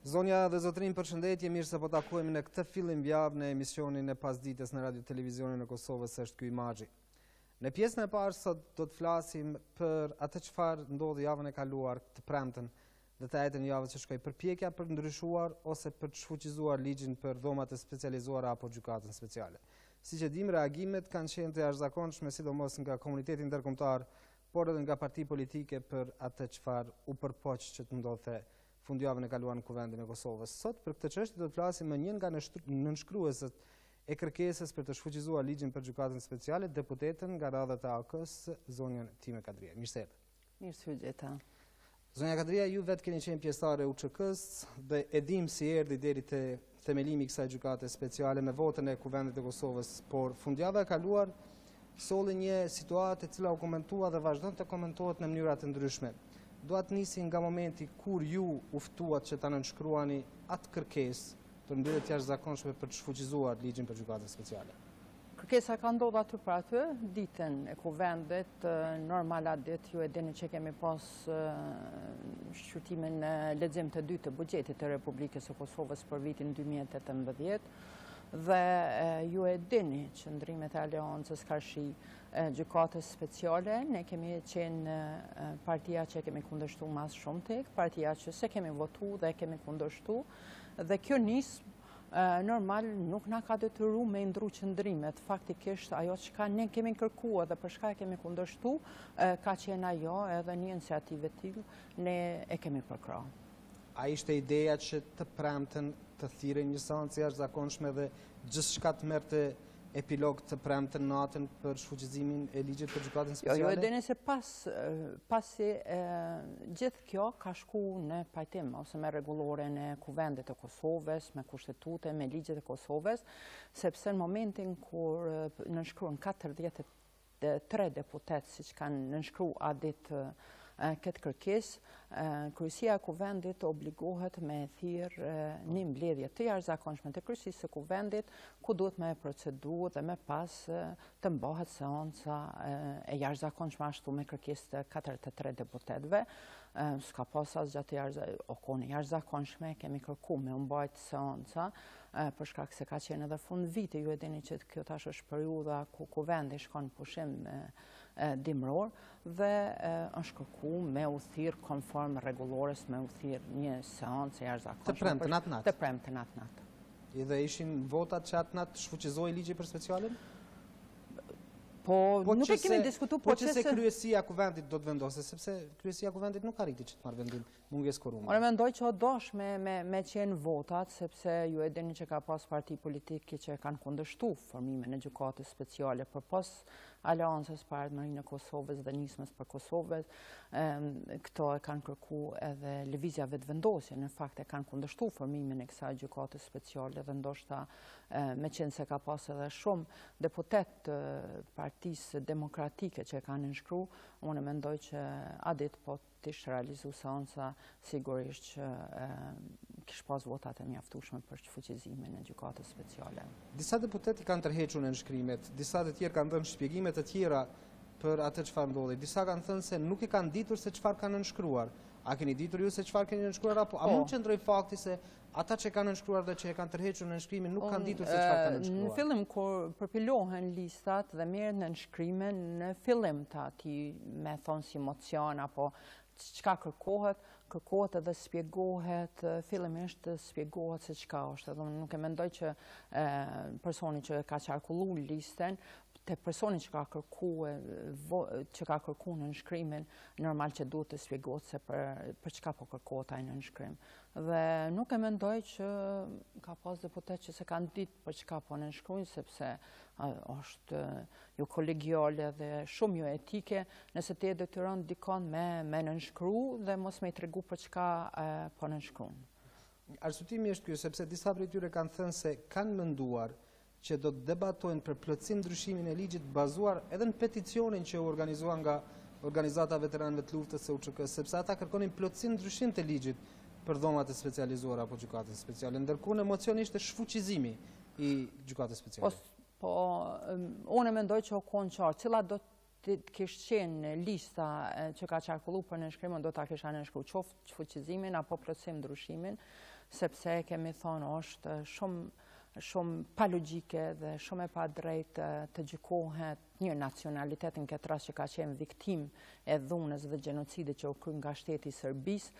Zonja dhe zotrin, përshëndetje, mirë se po takojmë në këtë fillim javë në emisionin e pasdites në Radio Televizionin e Kosovës, është ky Imazhi. Në pjesën e parë sot do të flasim për atë çfarë ndodhi javën e kaluar të premten dhe të ejtën javës që shkoi, përpjekja për ndryshuar ose për të shfuqizuar ligjin për dhomat e specializuara apo gjykatën speciale. Siç e dim, reagimet kanë qenë të jashtëzakonshme, sidomos nga komuniteti ndërkombëtar, por edhe nga parti politike për atë çfarë u përpoq që të ndodhte fundjavën e kaluar në Kuvendin e Kosovës. Sot për këtë çështje do të flasim me një nga nënshkruesit e kërkesës për të shfuqizuar ligjin për gjykatën speciale, deputetën nga radhët e AK-s, zonjën Time Kadria. Mirë se erdhe. Mirë se u gjeta. Zonja Kadria, ju vetë keni qenë pjesëtare e UÇK-s dhe e dim si erdhi deri te themelimi i kësaj gjykate speciale me votën e Kuvendit të Kosovës, por fundjava e kaluar solli një situatë e cila u komentua dhe vazhdon të komentohet në mënyra të ndryshme. Do të nisi nga momenti kur ju u ftuat që ta nënshkruani atë kërkesë për mbledhje të jashtëzakonshme për të shfuqizuar ligjin për gjykatën speciale. Kërkesa ka ndodhur aty për aty, ditën e Kuvendit, normala ditë, ju e dini që kemi pas shqyrtimin në lexim të dytë të buxhetit të Republikës së Kosovës për vitin 2018. Dhe ju e dini që ndrimet e aleancës karshi gjykatës speciale, ne kemi qenë partia që kemi kundërshtu mas shumë tek, partia që se kemi votu dhe kemi kundërshtu, dhe kjo nismë normal nuk na ka detyru me ndru qëndrimet. Faktikisht ajo që ne kemi kërkuar dhe për shka kemi kundërshtu, ka qenë ajo edhe një iniciative tillë ne e kemi përkrahur. A ishte ideja që të premten të thirrë një seancë jashtëzakonshme dhe gjithçka të merrte epilog të premten natën për shfuqizimin e ligjit për gjykatën speciale? Jo, e dini se pasi gjithë kjo ka shku në pajtim ose me rregulloren e Kuvendit të Kosovës, me kushtetute, me ligjet e Kosovës, sepse në momentin kur nënshkruan 43 deputet, siç kanë nënshkruar adit këtë kërkesë, Kryesia e Kuvendit obligohet me thirrë një mbledhje të jashtëzakonshme të Kryesisë së Kuvendit, ku duhet me procedu dhe me pas të mbahet seanca e jashtëzakonshme ashtu me kërkesë të 43 deputetëve. S'ka pas asgjë jashtëzakonshme, kemi kërkuar me mbajt seanca për shkak se ka qenë edhe fund viti, ju e dini që kjo tash është periudha ku Kuvendi shkon pushim dimror dhe është kërkuar me u thirr konform rregullores, me u thirr një seancë jashtëzakonshme. Të premten atë natë. Të premten atë natë. Dhe ishin votat që atë natë shfuqizoi ligji për specialin? Po nuk e kemi diskutuar po që se kryesia e Kuvendit do të vendose, sepse kryesia e Kuvendit nuk arriti që të marrë vendim mungesë quorumi. Unë mendoj që o dosh me qenë votat, sepse ju e dini që ka pas parti politike që kanë kundërshtu formimin e gjykatës speciale për pas aleancës për ardhmërinë e Kosovës dhe nismës për Kosovës. Këto e kanë kërku edhe lëvizja vetëvendosje, në fakt e kanë kundërshtu formimin e kësaj gjykatës speciale dhe ndoshta me qenë se ka pas edhe shumë deputet Partisë Demokratike që kanë nënshkru, unë mendoj që adit po të ishtë realizu seanca, sigurisht që kish pas votat e mjaftueshme për shfuqizimin e gjykatës speciale. Disa deputet i kanë tërhequr nënshkrimet, disa të tjerë kanë dhënë shpjegime të tjera për atë çfarë ndodhi. Disa kanë thënë se nuk e kanë ditur se çfarë kanë nënshkruar. A keni ditur ju se çfarë keni nënshkruar apo a mund qëndroj fakti se ata që kanë nënshkruar dhe që e kanë tërhequr nënshkrimin nuk kanë ditur se çfarë kanë nënshkruar? Në fillim kur përpilohen listat dhe merret nënshkrimen, në fillim të atij me thonë si mocion apo çka kërkohet edhe spjegohet, fillimisht spjegohet se çka është. Edhe unë nuk e mendoj që personi që ka qarkulluar listën te personi që ka kërku në nënshkrimin, normal që duhet të spjegohet se për çka po kërkohet ai nënshkrim. Dhe nuk e mendoj që ka pas deputet që se kanë ditë për çka po nënshkruajnë, sepse është jo kolegiale dhe shumë jo etike, nëse ti e detyron dikon me nënshkru dhe mos me i tregu për çka po nënshkruan. Arsyetimi është ky, sepse disa prej tyre kanë thënë se kanë menduar që do të debatojnë për plotësim ndryshimin e ligjit bazuar edhe në peticionin që u organizuar nga Organizata Veteranëve të Luftës së UÇK, sepse ata kërkonin plotësim ndryshim të ligjit për dhomat e specializuara apo gjykatës speciale, ndërkohë në mocion ishte shfuqizimi i gjykatës speciale. Po, unë mendoj që o konë qartë, cila do të kishë qenë lista që ka qarkullu për nënshkrimën, do të kisha nënshkru qoftë shfuqizimin apo plotësim ndryshimin, sepse kemi thonë është shumë pa logjike dhe shumë e pa drejt të gjykohet një nacionalitet në këtë rast që ka qenë viktim e dhunës dhe gjenocidit që u kry nga shteti i Serbisë,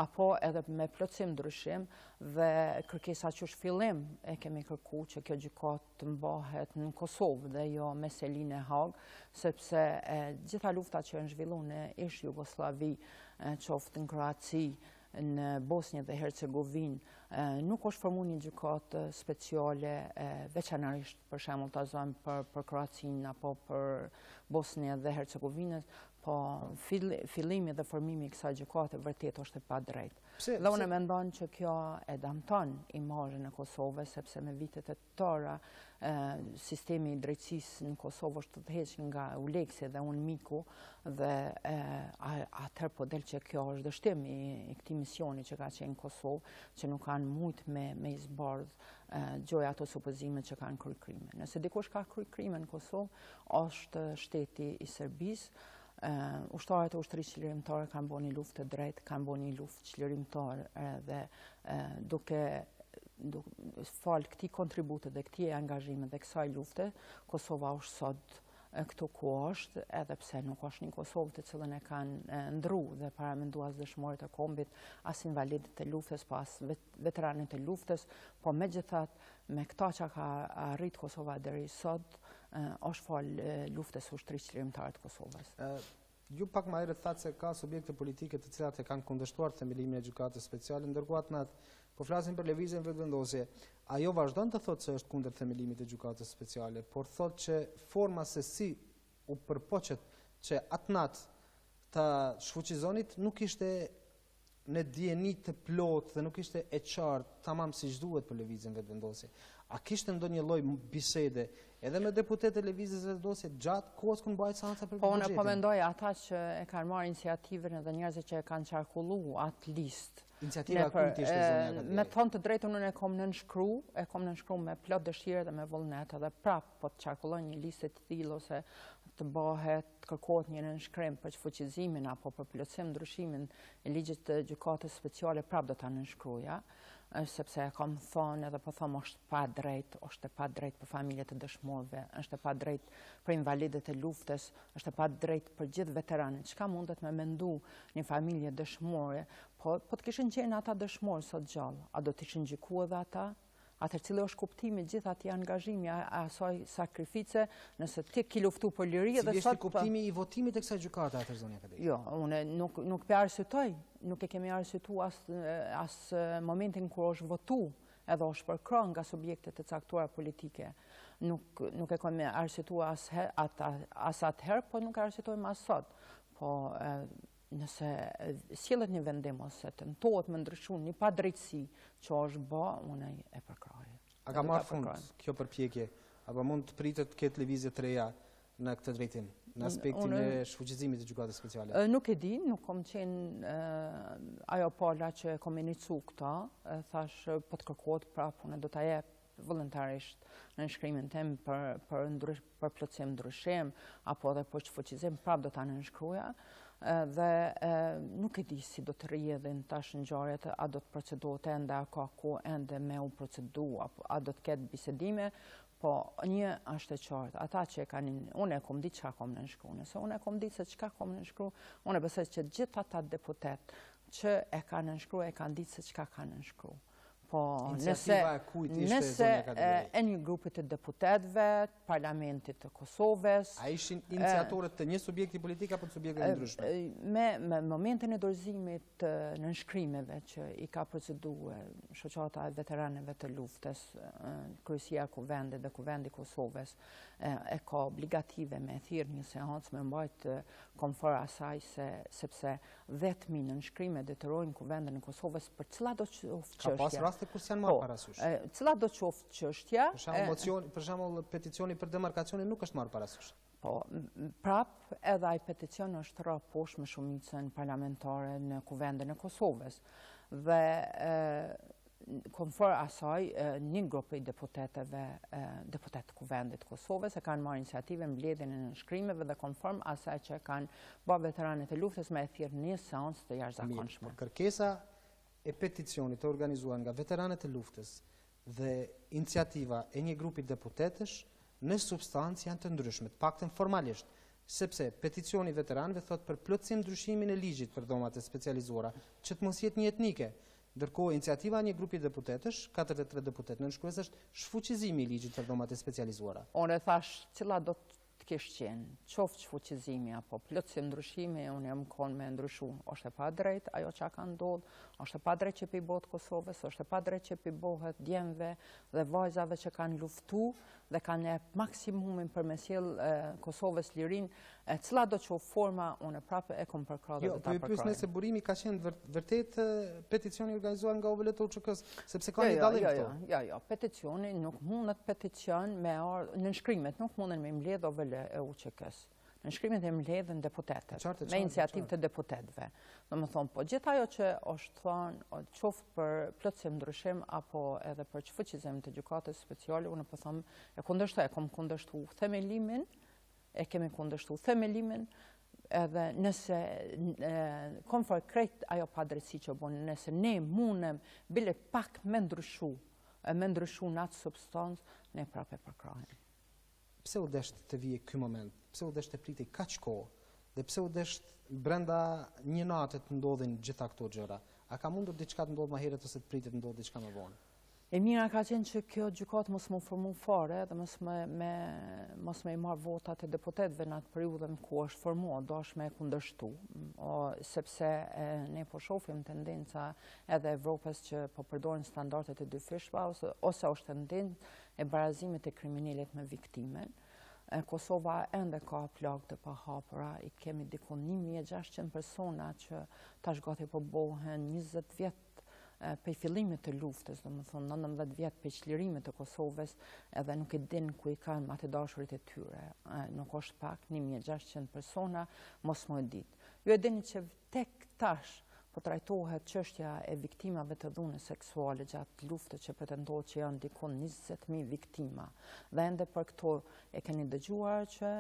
apo edhe me plotësim ndryshim dhe kërkesa që fillim e kemi kërku që kjo gjykatë të mbahet në Kosovë dhe jo me selinë e Hagë, sepse gjitha luftat që janë zhvilluar në ish Jugosllavi, qoftë në Kroaci, në Bosnjë dhe Hercegovinë, nuk është formuar një gjykatë speciale veçanërisht për shembull ta zëm për Kroacinë apo për Bosnjë dhe Hercegovinën, po fillimi dhe formimi i kësaj gjykate vërtet është e padrejtë. Dhe unë mendon që kjo e damton imazhin e Kosovës, sepse me vitet e tëra sistemi i drejtësisë në Kosovë është të heq nga Uleksi dhe unë miku, dhe atëherë po del që kjo është dështim i këtij misioni që ka qenë në Kosovë, që nuk kanë mujt me izbardh gjoja ato supozimet që kanë kryer krime. Nëse dikush ka kryer krime në Kosovë, është shteti i Serbisë. Ushtarët e ushtrisë çlirimtare kanë bërë një luftë të drejtë, kanë bërë një luftë çlirimtare dhe duke fal këtij kontributi dhe këtij angazhimi dhe kësaj lufte, Kosova është sot këtu ku është, edhe pse nuk është një Kosovë të cilën e kanë ndruar dhe paramenduar dëshmorët e kombit, as invalidët e luftës, po as veteranët e luftës, po megjithatë me këta që ka arrit Kosova deri sot, është fal luftës së ushtrisë çlirimtare të Kosovës. Ju pak më herët thatë se ka subjekte politike të cilat e kanë kundërshtuar themelimin e gjykatës speciale, ndërkohë atë natë po flasim për lëvizjen vetëvendosje. Ajo vazhdon të thotë se është kundër themelimit të gjykatës speciale, por thotë që forma se si u përpoqet që atë natë ta shfuqizonit nuk ishte në dieni të plot dhe nuk ishte e qartë tamam siç duhet për lëvizjen vetëvendosje. A kishte ndonjë lloj bisede edhe me deputetë e lëvizjes vetëvendosje gjatë kohës kur mbajt seanca për buxhetin? Po mendoj ata që e kanë marrë iniciativën edhe njerëzit që e kanë qarkulluar atë listë. Iniciativa e kujt ishte zonja? Me thonë të drejtën unë e kom nënshkru me plot dëshirë dhe me vullnet, edhe prap po të qarkulloj një listë të tillë ose të kërkohet një nënshkrim për shfuqizimin apo për plotësim ndryshimin e ligjit të gjykatës speciale, prap do ta nënshkruaja, sepse e kam thonë edhe po them është pa drejt për familjet e dëshmorëve, është pa drejt për invalidët e luftës, është pa drejt për gjithë veteranët. Çka mundet me mendu një familje dëshmore, po të kishin qenë ata dëshmorë sot gjallë, a do të ishin gjykuar edhe ata? Atëherë cili është kuptimi gjithë atij angazhimi, asaj sakrifice, nëse ti ke luftuar për liri dhe sot kuptimi i votimit të kësaj gjykate atëherë zonja Akademi. Jo, unë nuk pe arsyetoj, nuk e kemi arsyetuar as momentin kur është votuar, edhe është përkrahur nga subjekte të caktuara politike. Nuk e kemi arsyetuar as atëherë, po nuk e arsyetojmë as sot. Po nëse sjellet një vendim ose tentohet me ndryshu një padrejtësi që është bë, unë e përkrahoj. A ka marrë fund kjo përpjekje? Apo mund të pritet të ketë lëvizje të reja në këtë drejtim, në aspektin e shfuqizimit të gjykatës speciale? Nuk e di, nuk kom qenë ajo pala që kom inicu këta, thash po të kërkohet prapë, unë do ta jep vullnetarisht në nënshkrimin tim për plotësim ndryshim apo edhe për shfuqizim, prapë do ta nënshkruaja. Dhe nuk e di si do të rrjedhin tash ngjarjet, a do të procedohet ende, a ka ku ende me u procedu, a do të ketë bisedime, po një është e qartë, ata që unë e kom ditë çka kom nënshkruar, nëse unë e kom ditë se çka kom nënshkruar, unë besoj që gjithë ata deputet që e kanë nënshkruar e kanë ditë se çka kanë nënshkruar. Po nëse e një grupit të deputetëve, parlamentit të Kosovës. A ishin iniciatorët të një subjekti politik apo të subjekte ndryshme? Me momentin e dorëzimit të nënshkrimeve që i ka proceduar shoqata e veteranëve të luftës, Kryesia e Kuvendit dhe Kuvendi i Kosovës, e ka obligative me thirr një seancë me mbajt konfor asaj sepse 10.000 nënshkrime detyrojnë Kuvendin e Kosovës për cila do qoftë çështje. Ka pas raste kur s'janë marrë parasysh. Cila do qoftë çështja. Për shembull, peticioni për demarkacionin nuk është marrë parasysh. Po, prap edhe ai peticion është rrë poshtë me shumicën parlamentare në Kuvendin e Kosovës. Dhe konfor asaj, një grup i deputet Kuvendit Kosovës e kanë marrë iniciativë mbledhjen e nënshkrimeve dhe konform asaj që kanë bërë veteranët e luftës me thirrë një seancë të jashtëzakonshme. Kërkesa e peticionit të organizuar nga veteranët e luftës dhe iniciativa e një grupi deputetësh në substancë janë të ndryshme, të paktën formalisht, sepse peticioni veteranëve thot për plotësim ndryshimin e ligjit për dhomat e specializuara, që të mos jetë një etnike. Ndërkohë, iniciativa e një grupi deputetësh, 43 deputet nënshkrues, është shfuqizimi i ligjit për dhomat e specializuara. Unë thash cila do të kesh qenë, qoftë shfuqizimi apo plotësim ndryshimi, unë jam kon me ndryshu. Është e padrejt ajo që ka ndodhur, është e padrejt që i bëhet Kosovës, është e padrejt që i bëhet djemve dhe vajzave që kanë luftu dhe kanë maksimumin për me sjell Kosovës lirinë, cila do qoftë forma, unë prapë e kom përkrahur dhe ta përkrahoj. Jo, pyes nëse burimi ka qenë vërtet peticioni organizuar nga OVL të UÇK-s, sepse ka një dallim këtu. Jo, peticioni nuk mundet peticion me nënshkrimet nuk munden me mbledh OVL e UÇK-s. Nënshkrimet e mbledhen deputetët, me iniciativë të deputetëve. Domethënë, po gjithë ajo që është thënë, qoftë për plotësim ndryshim apo edhe për shfuqizim të gjykatës speciale, unë po them e kundërshtoj, kemi kundërshtuar themelimin, edhe nëse konfor krejt ajo padrejtësi që bën, nëse ne mundem bile pak me ndryshu në atë substancë, ne prapë e përkrahim. Pse u desht të vijë ky moment? Pse u desht të pritej kaq kohë? Dhe pse u desht brenda një nate të ndodhin gjitha këto gjëra? A ka mundur diçka të ndodhë më herët ose të pritet të ndodhë diçka më vonë? E mira ka qenë që kjo gjykatë mos më formu fare dhe mos me i marrë votat e deputetëve në atë periudhën ku është formuar, do është me kundërshtu, sepse ne po shohim tendenca edhe Evropës që po përdorin standardet e dyfishme ose është tendencë e barazimit e kriminalit me viktimen. Kosova ende ka plagë të pahapura, i kemi diku 1600 persona që tash gati po bohen 20 vjet për fillimit të luftës, domethënë 19 vjet për çlirimit të Kosovës, edhe nuk e din ku i kanë atë dashurit e tyre. Nuk është pak 1600 persona, mos më e ditë. Ju e dini që tek tash po trajtohet çështja e viktimave të dhunës seksuale gjatë luftës që pretendohet që janë diku 20.000 viktima. Dhe ende për këto e keni dëgjuar që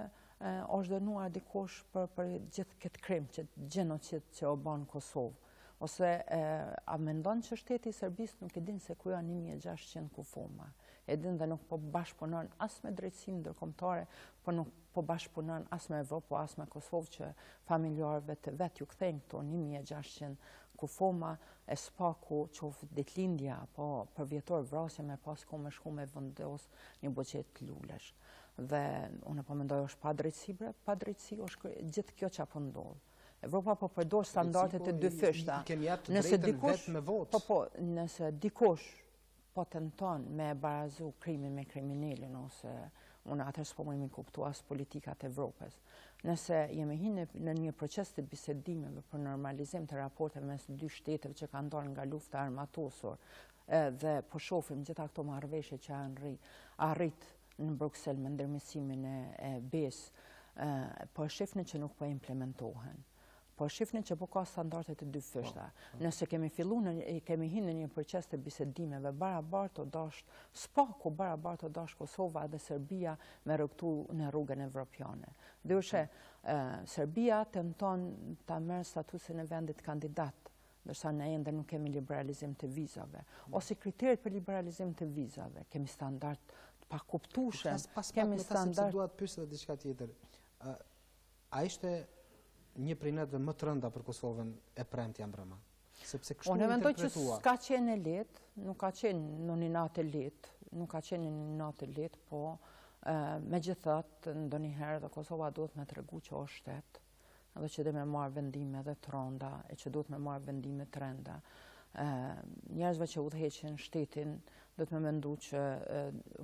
është dënuar dikush për gjithë këtë krim, që gjenocid që o bën Kosovë. Ose a mendon që shteti i Serbisë nuk e din se ku janë 1600 kufoma. E din dhe nuk po bashkëpunon as me drejtësinë ndërkombëtare, po nuk po bashkëpunon as me Evropë, as me Kosovë që familjarëve të vet ju kthejnë këto 1600 kufoma e spaku qoftë ditëlindja apo për vjetor vrasje me pas ku me shku me vendos një buqet lulesh. Dhe unë po mendoj është padrejtësi është gjithë kjo që apo ndodh. Evropa po përdor standardet e dyfishta. Nëse dikush po tenton me barazu krimin me kriminalin, ose unë atër s'po më kuptu as politikat e Evropës. Nëse jemi hinë në një proces të bisedimeve për normalizim të raporteve mes dy shteteve që kanë dalë nga lufta armatosur, dhe po shohim gjitha këto marrëveshje që arrit në Bruxelles me ndërmjesimin e BE-s, po shifni që nuk po implementohen. Po shifni që po ka standardet e dyfishta. Nëse kemi hinë në një proces të bisedimeve, barabartë dasht spaku, barabartë dasht Kosova dhe Serbia me rrugtu në rrugën evropiane. Dyshe, Serbia tenton ta merr statusin e vendit kandidat, ndërsa ne ende nuk kemi liberalizim të vizave. Ose kriteret për liberalizim të vizave, kemi standard të pakuptueshëm, kemi standard. Pas duat pyesë edhe diçka tjetër. A ishte një prej netëve më të rënda për Kosovën e premtja mbrëma? Sepse kështu unë mendoj që s'ka qenë e lehtë, nuk ka qenë në një natë e lehtë, po megjithatë ndonjëherë dhe Kosova duhet me tregu që është shtet, edhe që dhe me marrë vendime dhe të rënda, e që duhet me marrë vendime të rënda. Njerëzve që udhëheqin shtetin duhet me mendu që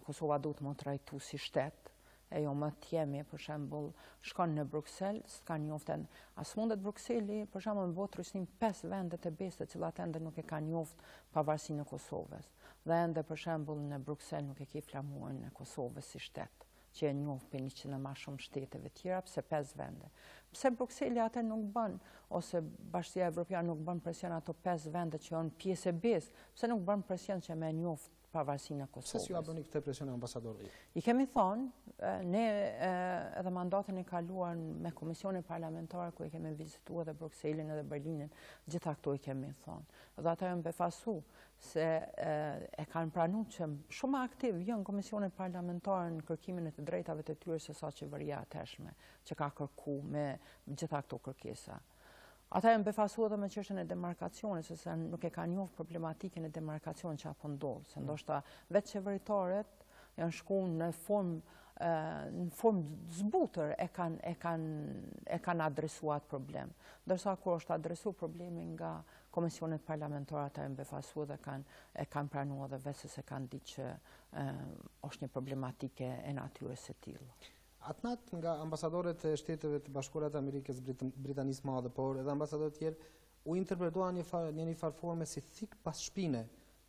Kosova duhet me trajtu si shtet, e jo më t'jemi, për shembull, shkon në Bruksel, s'ka njoften, as mundet Brukseli, për shembull, në botë turistnim 5 vendet e besë, të cilat ende nuk e ka njoft pavarësinë e Kosovës. Dhe ende, për shembull, në Bruksel nuk e ke flamurin e Kosovës si shtet, që e njoft për 100 e ma shumë shteteve tjera, pse 5 vende. Pse Brukseli atë nuk bën, ose Bashkia Evropiane nuk bën presion ato 5 vende që janë pjesë e besë, pse nuk bën presion që me njoft pavarësinë e Kosovës. Se si ju a bëni këtë presion e ambasadorëve? I kemi thonë, ne edhe mandatin e kaluar me komisionin parlamentar, ku i kemi vizituar edhe Brukselin edhe Berlinin, gjitha këto i kemi thonë. Dhe ata janë befasu se e kanë pranuar që shumë aktiv janë komisionin parlamentar në kërkimin e të drejtave të tyre se sa qeveria e tashme, që ka kërku me gjitha këto kërkesa. Ata janë befasu edhe me çështjen e demarkacionit, sepse nuk e kanë njohur problematikën e demarkacionit që apo ndodh, se ndoshta vetë qeveritarët janë shkuar në formë zbutër e kanë adresuar atë problem. Ndërsa kur është adresuar problemi nga komisionet parlamentare, ata janë befasu dhe e kanë pranuar edhe vetë se kanë ditë që është një problematike e natyrës së tillë. Atnat nga ambasadorët e Shteteve të Bashkuara të Amerikës Britanisë Madhe, por edhe ambasadorët tjerë, u interpretuan në një farë forme si thik pas shpine,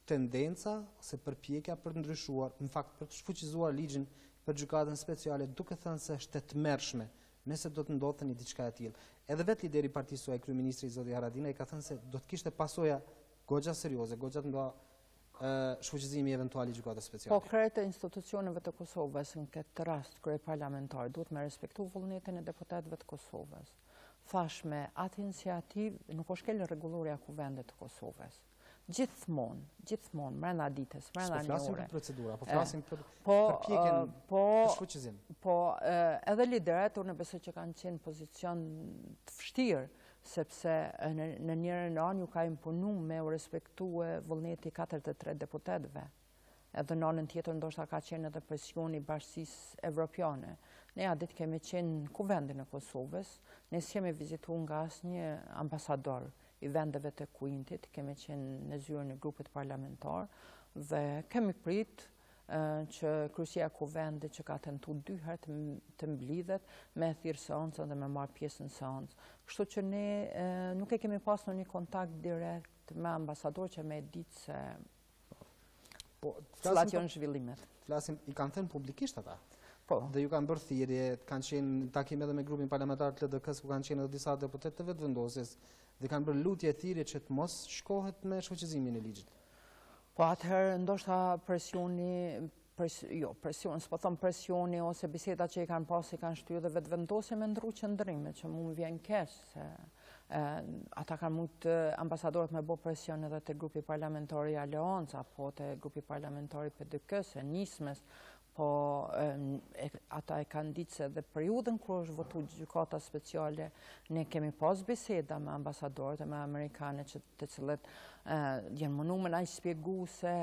tendenca ose përpjekja për të ndryshuar, në fakt për të shfuqizuar ligjin për gjykatën speciale, duke thënë se është e tmerrshme nëse do të ndodhte një diçka e tillë. Edhe vetë lideri i partisë së kryeministri zoti Haradinaj ka thënë se do të kishte pasoja goxha serioze, goxha të mëdha shfuqizimi eventual i gjykatës speciale. Po krejtë institucioneve të Kosovës në këtë rast krye parlamentar duhet me respektu vullnetin e deputetëve të Kosovës. Thashme, atë iniciativë nuk është kellë rregullorja e kuvendet të Kosovës. Gjithmonë, brenda ditës, brenda një ore. Flasim për procedura, po flasim për përpjekjen për shfuqizim. Po edhe liderët, unë besoj që kanë qenë pozicion të vështirë, sepse në njërën anë ju ka imponu me u respektue vullneti 43 deputetëve. Edhe në anën tjetër ndoshta ka qenë edhe presioni Bashkisë Evropiane. Ne a ditë kemi qenë në kuvendin e Kosovës, ne s'kemi vizitu nga asnjë ambasador i vendeve të Kuintit, kemi qenë në zyrën e grupit parlamentar dhe kemi prit që kryqësia e kuvendit që ka tentu 2 herë të mblidhet me thirrë seancën dhe me marrë pjesë në seancë. Kështu që ne nuk e kemi pasur një kontakt direkt me ambasador që me ditë se cilat janë zhvillimet. Flasim, i kanë thënë publikisht ata. Po. Dhe ju kanë bërë thirrje, kanë qenë takim edhe me grupin parlamentar të LDK-s, ku kanë qenë edhe disa deputetë të vetëvendosjes dhe kanë bërë lutje thirrje që të mos shkohet me shfuqizimin e ligjit. Po atëherë ndoshta s'po them presioni ose biseda që i kanë pasur i kanë shtyrë dhe vetëvendosje me ndru qëndrime, që mu më vjen keq se ata kanë mujtë ambasadorët me bo presion edhe të grupi parlamentari Aleanca, po të grupi parlamentari PDK-s, e nismes, po ata e kanë ditë se dhe periudën kur është votu gjykata speciale, ne kemi pas biseda me ambasadorët e me amerikane të cilët janë mënu me na i shpjegu se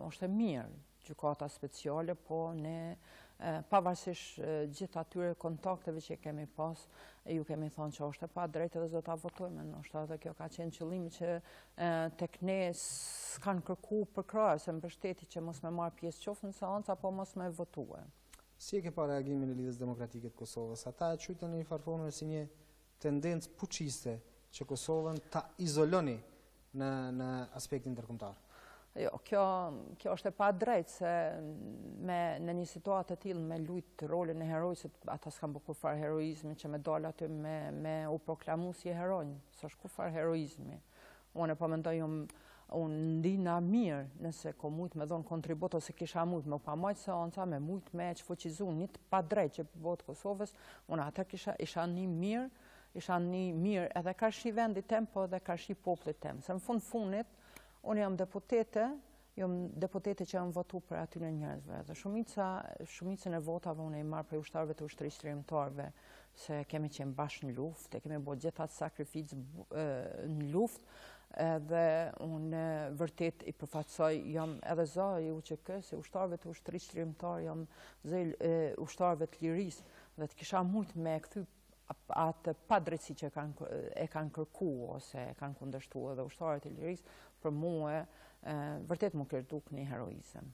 është e mirë gjykata speciale, po ne pavarësisht gjithë atyre kontakteve që kemi pas, ju kemi thonë që është e pa drejtë dhe do ta votojmë, ndoshta edhe kjo ka qenë qëllimi që tek ne s'kan kërku për krahas se mbështeti që mos me marr pjesë qoftë në seancë apo mos me votue. Si e ke pa reagimin e Lidhjes Demokratike të Kosovës? Ata e quajtën në një farë forme si një tendencë fuqiste që Kosovën ta izoloni në aspektin ndërkombëtar. Jo, kjo është e pa drejtë se në një situatë të tillë me lut rolin e herojësit, ata s'kan bërë kurfar heroizmi që me dal aty me u proklamu si heronj, s'është kurfar heroizmi. Unë po mendoj unë ndina mirë nëse ko mujt me dhon kontribut ose kisha mujt me pamajt seanca, me mujt me çfuqizu një të pa drejtë që bëhet Kosovës, unë atë isha një mirë edhe karshi vendit tem, po edhe karshi popullit tem. Se në fundit unë jam deputete që janë votu për aty në njerëzve dhe shumicën e votave unë i marrë për ushtarëve të ushtrisë shërimtarëve se kemi qenë bashkë në luftë, kemi bërë gjithat sakrificë në luftë dhe unë vërtet i përfaqësoj, jam edhe zë i UÇK se ushtarëve të ushtrisë shërimtarë, jam zë ushtarëve të lirisë dhe të kisha mujt me kthy atë padrejtësi që e kanë kërku ose e kanë kundërshtuar edhe ushtarët e lirisë, për mua vërtet më kërtuk një heroizëm.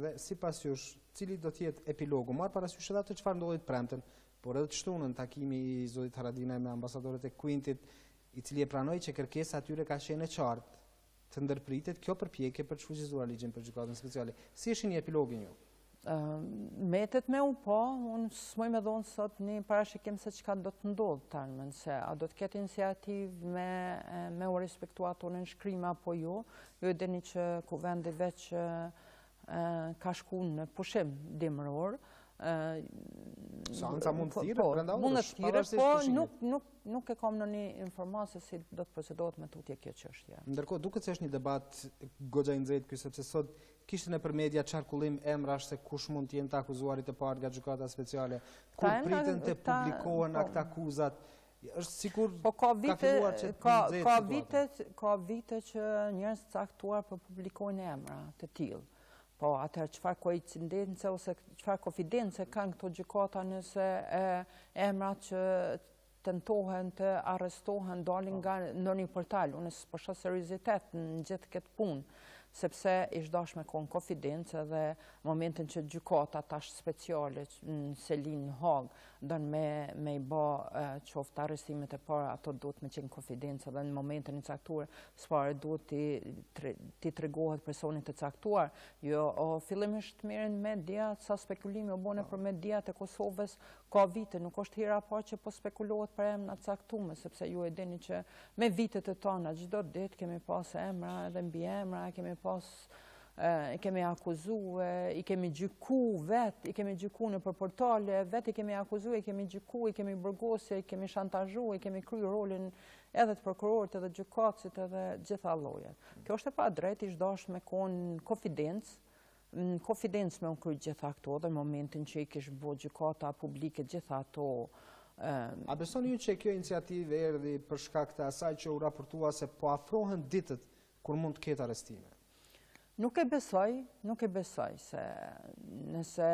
dhe sipas jush, cili do të jetë epilogu? Marr parasysh edhe atë çfarë ndodhi të premten, por edhe të shtunën takimi i zotit Haradinaj me ambasadorët e Quintit, i cili e pranoi që kërkesa atyre ka qenë e qartë të ndërpritet kjo përpjekje për të shfuqizuar ligjin për gjykatën speciale. Si është një epilogin ju? Metet me u po, unë s'moj me dhonë sot një parashikim se çka do të ndodhë tërmën, se a do të ketë iniciativ me u respektu ato në shkrima apo ju e dini që kuvendi veç ka shku në pushim dimëror. Seanca mund të thirrë brenda orës? Mund të thirrë, po nuk e kam në një informacion se si do të procedohet me tutje kjo çështje. Ndërkohë, duket se është një debat goxha i nxehtë ky, sepse sot kishte nëpër media qarkullim emrash se kush mund të jenë të akuzuarit e parë nga gjykata speciale, kur priten të publikohen akt akuzat. Është sikur ka filluar që ka vite që njerëz të caktuar po publikojnë emra të tillë. Po, atëherë çfarë koincidence ose çfarë konfidence kanë këto gjykata nëse emrat që tentohen të arrestohen dalin nga ndonjë portal. Unë s'po shoh seriozitet në gjithë këtë punë, sepse ish dash me kon konfidencë dhe momentin që gjykata tash speciale në Selin në Hag don me i bë qoftë arrestimet e para, ato duhet me qenë konfidencë dhe në momentin e caktuar s'pare duhet ti tregohet personit të caktuar. Jo, fillimisht merren media sa spekulimi u bën për mediat e Kosovës ka vite, nuk është hera e parë që po spekulohet për emra të caktuar, sepse ju e dini që me vitet e tona çdo ditë kemi pas emra edhe mbi emra, i kemi akuzuar, i kemi gjyku vet, i kemi gjyku në për portale, vet i kemi akuzuar, i kemi gjyku, i kemi burgosur, i kemi shantazhuar, i kemi kryer rolin edhe të prokurorit edhe gjykatësit edhe gjitha llojet. Kjo është e padrejtë, ish dash me kon konfidencë, në konfidencë me u kryer gjitha këto dhe në momentin që i kish bë gjykata publike gjitha ato. A besoni ju që kjo iniciativë erdhi për shkak të asaj që u raportua se po afrohen ditët kur mund të ketë arrestime? Nuk e besoj se nëse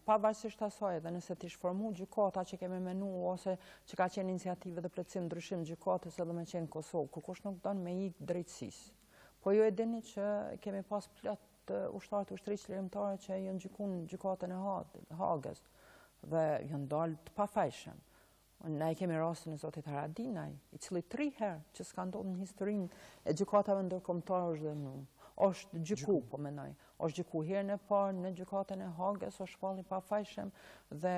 pavarësisht asaj dhe nëse t'ish formu gjykata që kemi menu ose që ka qenë iniciativë dhe plotësim ndryshim gjykatës edhe me qenë Kosovë, kush nuk don me ikë drejtësisë. Po ju e dini që kemi pas plot ushtarë të ushtrisë lirimtare që janë gjykuar në gjykatën e Hagës dhe janë dalë të pafajshëm. Ne kemi rastin e zotit Haradinaj, i cili 3 herë që s'ka ndodhur në historinë e gjykatave ndërkombëtare është dënuar. Është gjyku, po mendoj. Është gjyku herën e parë në gjykatën e Hagës, është shpalli pafajshëm dhe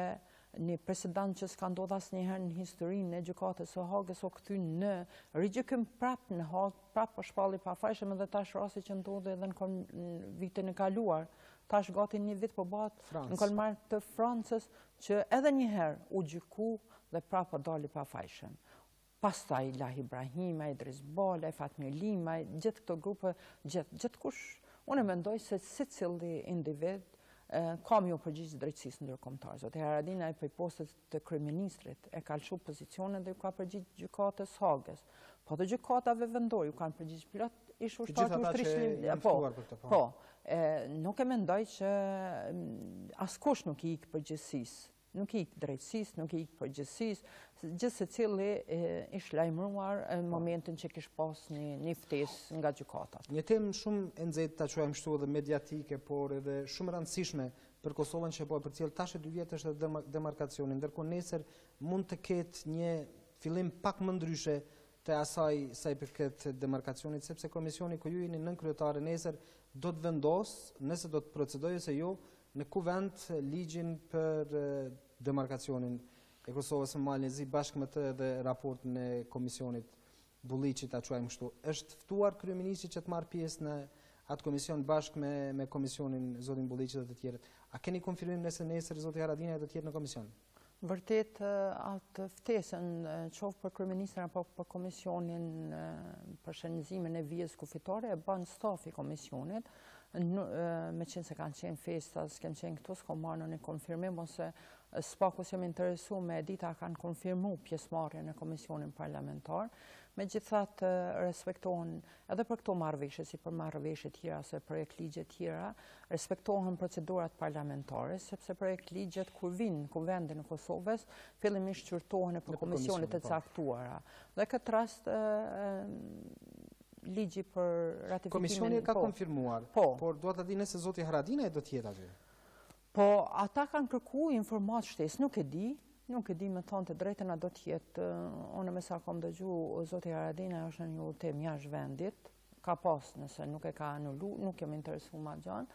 një presedent që s'ka ndodhur asnjëherë në historinë e gjykatës së Hagës u kthy në rigjykim prapë në Hagë, prapë shpalli pafajshëm edhe tash rasti që ndodhi edhe në vitin e kaluar. Tash gati një vit po bëhet në kolmar të Francës që edhe një herë u gjyku dhe prapë dali pafajshëm. Pastaj Lah Ibrahima, Idris Bala, Fatmir Lima, gjithë këto grupe, gjithë kush, unë mendoj se secili individ kam ju përgjigjë drejtësisë ndërkombëtare. Zoti Haradinaj prej postës të kryeministrit e ka lëshu pozicionin dhe ju ka përgjigjë gjykatës Hagës. Po të gjykatave vendore ju kanë përgjigjë plot ish ushtarë të ushtrisë. Po, nuk e mendoj që askush nuk i ikë përgjegjësisë. Nuk i ikë drejtësisë, nuk i ikë përgjegjësisë, gjithë secili ish lajmëruar në momentin që kish pas një ftesë nga gjykata. Një temë shumë e nxehtë, ta quajmë kështu, edhe mediatike, por edhe shumë rëndësishme për Kosovën që po e përcjell tash 2 vjet është demarkacioni, ndërkohë nesër mund të ketë një fillim pak më ndryshe të asaj sa i përket demarkacionit, sepse komisioni ku ju jeni nënkryetare nesër do të vendosë nëse do të procedojë ose jo në kuvend ligjin për demarkacionin e Kosovës së Malëzi bashkë me të edhe raportin e komisionit Bulliqit, ta quajmë kështu. Është ftuar kryeministri që të marrë pjesë në atë komision bashkë me komisionin zotin Bulliqit dhe të tjerët. A keni konfirmim nëse nesër zoti Haradinaj do të jetë në komision? Vërtet atë ftesën qoftë për kryeministrin apo për komisionin për shënjëzimin e vijës kufitore e bën stafi komisionit. Me qenë se kanë qenë festa, s'kem qenë këtu, s'kom marrë në një konfirmim, ose s'pakus jam interesu me dita kanë konfirmu pjesëmarrjen në komisionin parlamentar. Megjithatë respektohen edhe për këto marrëveshje, si për marrëveshje tjera ose projekt ligje tjera, respektohen procedurat parlamentare, sepse projekt ligjet kur vinë në kuvendin e Kosovës, fillimisht qyrtohen për komisionet e caktuara. Dhe këtë rast ligji për ratifikimin... Komisioni ka konfirmuar, por do të dine se zoti Haradinaj do t'jetë aty. Po, ata kanë kërku informat shtesë, nuk e di me thonë të drejtën a do t'jetë, unë me sa kom dëgju, zoti Haradinaj është një udhëtim jashtë vendit, ka pas nëse nuk e ka anullu, nuk jem interesu ma gjanë,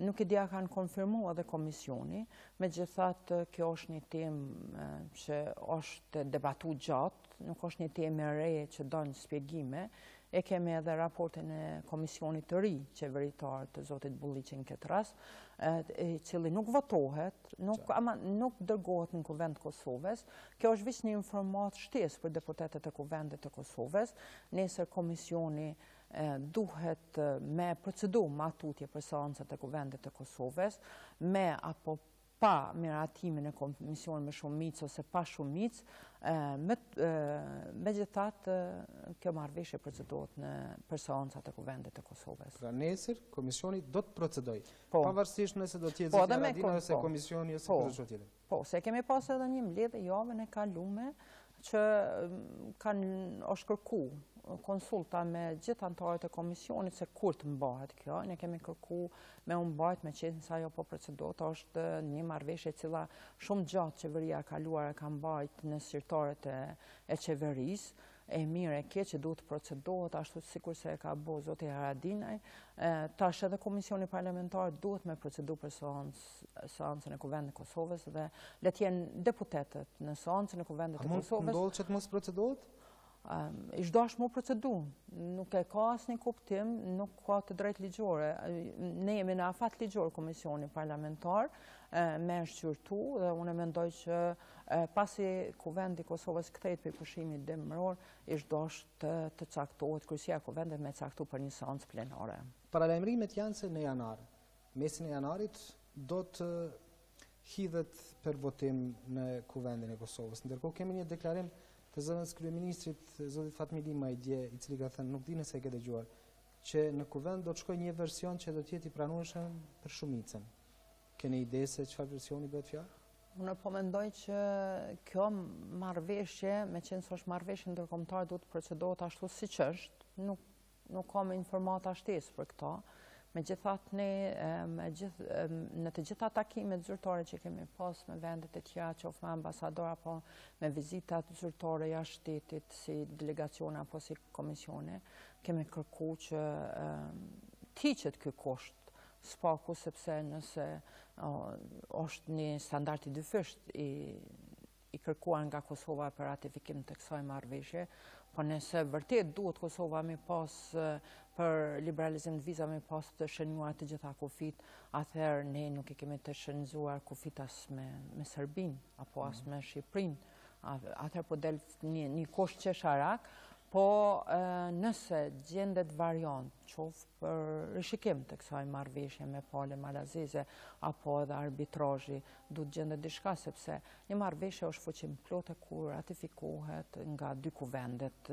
nuk e dia kanë konfirmu edhe komisioni, me gjithat kjo është një temë që është debatu gjatë, nuk është një temë e re që donë spjegime, e kemi edhe raportin e komisionit të ri qeveritar të zotit Bulliqin këtë rast, cili nuk votohet, nuk dërgohet në Kuvend Kosovës. Kjo është vishë një informat shtes për deputetet e Kuvendit të Kosovës, nesër komisioni duhet me procedu matutje për seancët e Kuvendit të Kosovës, me apo pa miratimin e komisionit me shumicë ose pa shumicë, me gjithat kjo marrëveshje procedohet në për seancat e Kuvendit të Kosovës. Pra nesër komisioni do të procedoj, pavarësisht nëse do t'jetë zoti Haradinaj ose komisioni ose kërë tjetër. Po, se kemi pas edhe një mbledhje javën e kalume që është kërku konsulta me gjithë antarët e komisionit se kur të mbahet kjo. Ne kemi kërku me mbajt me qenë sa jo po procedohet, është një marrëveshje cila shumë gjatë qeveria kaluar e ka mbajt në sirtarët e qeverisë, e mire e keq që duhet procedohet ashtu sikur se e ka bo zoti Haradinaj. Tash edhe komisioni parlamentar duhet me procedu për seancën e Kuvendit të Kosovës dhe le t'jenë deputetet në seancën e Kuvendit të Kosovës. A mund ndodhë që të mos procedohet? Ishdo është mu procedu, nuk e ka asë një kuptim, nuk ka të drejt ligjore. Ne jemi në afat ligjore komisioni parlamentar, me shqyrtu dhe unë mendoj që pasi Kuvendi Kosovës kthejt për pushimit dimëror, ishdo është të caktohet, kërësia Kuvendit me caktu për një seancë plenare. Paralajmërimet janë se në janar, mesin e janarit do të hidhet për votim në Kuvendin e Kosovës. Ndërkohë kemi një deklarim të zëvendës kryeministrit zotit Fatmir Limaj dje, i cili ka thënë, nuk di nëse e ke dëgjuar, që në Kuvend do të shkojë një version që do të jetë i pranueshëm për shumicën. Keni ide se çfarë versioni bëhet fjalë? Unë po mendoj që kjo marrëveshje, me qenë se është marrëveshje ndërkombëtare, duhet të procedohet ashtu siç është. Nuk kam informata shtesë për këto. Megjithatë ne në të gjitha takimet zyrtare që kemi pas me vendet e tjera, qoftë me ambasador apo me vizitat zyrtare jashtë shtetit si delegacione apo si komisione, kemi kërku që tiqet ky kusht spaku, sepse nëse është një standard i dyfisht i kërkuar nga Kosova për ratifikim të kësaj marrëveshje, po nëse vërtet duhet Kosova me pas për liberalizim të viza me pas të shënjuar të gjitha kufit, atëherë ne nuk i kemi të shënzuar kufit as me Serbin, apo as me Shqiprin, atëherë po del një kusht qesharak, po nëse gjendet variant, qoftë për rishikim të kësaj marrëveshje me pale malazeze, apo edhe arbitrazhi, du të gjendet diçka, sepse një marrëveshje është fuqim plotë kur ratifikohet nga dy kuvendet,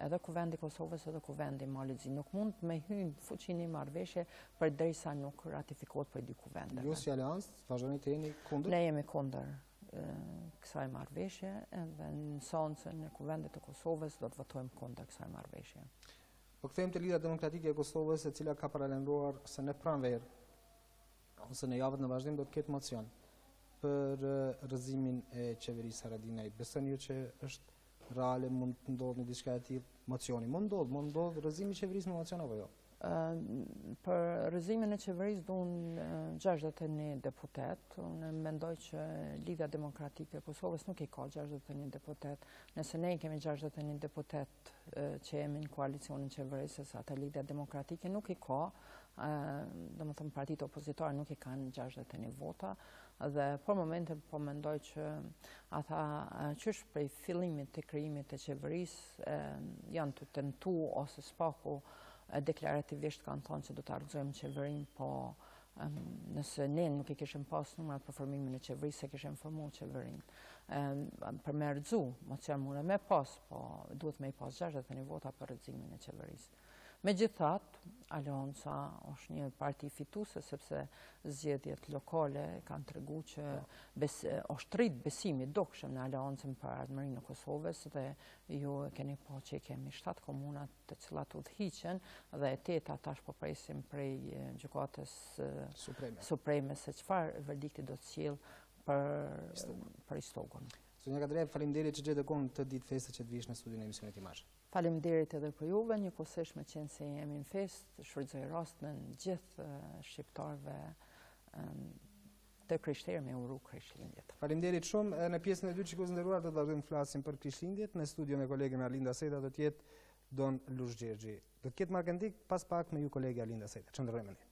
edhe Kuvendi Kosovës edhe Kuvendi Malezi. Nuk mund me hynë fuqin një marrëveshje përderisa nuk ratifikohet për dy kuvendeve. Ju si aleancë, vazhdoni të jeni kundër? Ne jemi kundër kësaj marrëveshje, edhe në seancën e Kuvendit të Kosovës do të votojmë kundër kësaj marrëveshje. Po kthehemi te Lidhja Demokratike e Kosovës, e cila ka paralajmëruar se në pranverë ose në javët në vazhdim do të ketë mocion për rrëzimin e qeverisë Haradinaj. Besoni ju që është reale, mund të ndodhë diçka e tillë mocioni? Mund ndodh rrëzimi i qeverisë me mocion apo jo? Për rrëzimin e qeverisë duhen 61 deputet. Unë mendoj që Lidhja Demokratike e Kosovës nuk i ka 61 deputet. Nëse ne kemi 61 deputet që jemi në koalicionin qeverisës, atë Lidhja Demokratike nuk i ka, domethënë partitë opozitare nuk i kanë 61 vota, dhe për momentin po mendoj që ata qysh prej fillimit të krijimit të qeverisë janë të tentu ose spaku deklarativisht kanë thonë që do të argëzojmë qeverinë, po nëse ne nuk i kishim pas numrat për formimin e qeverisë, se kishim formuar qeverinë. Për me rrëzu, mocion mure me pas, po duhet me i pas 61 vota për rrëzimin e qeverisë. Megjithatë, Aleonca është një parti fituese sepse zgjedhjet lokale kanë treguar që është rrit besimi dukshëm në Aleoncën për ardhmërinë e Kosovës dhe ju keni po që kemi 7 komuna të cilat udhëhiqen dhe 8 tash po presim prej gjykatës supreme se çfarë verdikti do të sjell për Istogun. Zonja Kadrejev, faleminderit që gjetë kohën të ditë feste që të vish në studion e emisionit Imazhi. Faleminderit edhe për juve, njëkohësisht me qenë se jemi në fest, shfrytëzoj rastin gjithë shqiptarëve të krishterë me uru Krishtlindjet. Faleminderit shumë. Në pjesën e dytë, shikues nderuar, do të vazhdojmë të flasim për Krishtlindjet. Në studion e kolegen Alinda Seta do të jetë Don Lush Gjergji. Do të ketë markendik pas pak me ju kolegi Alinda Seta. Çndrojmë ne.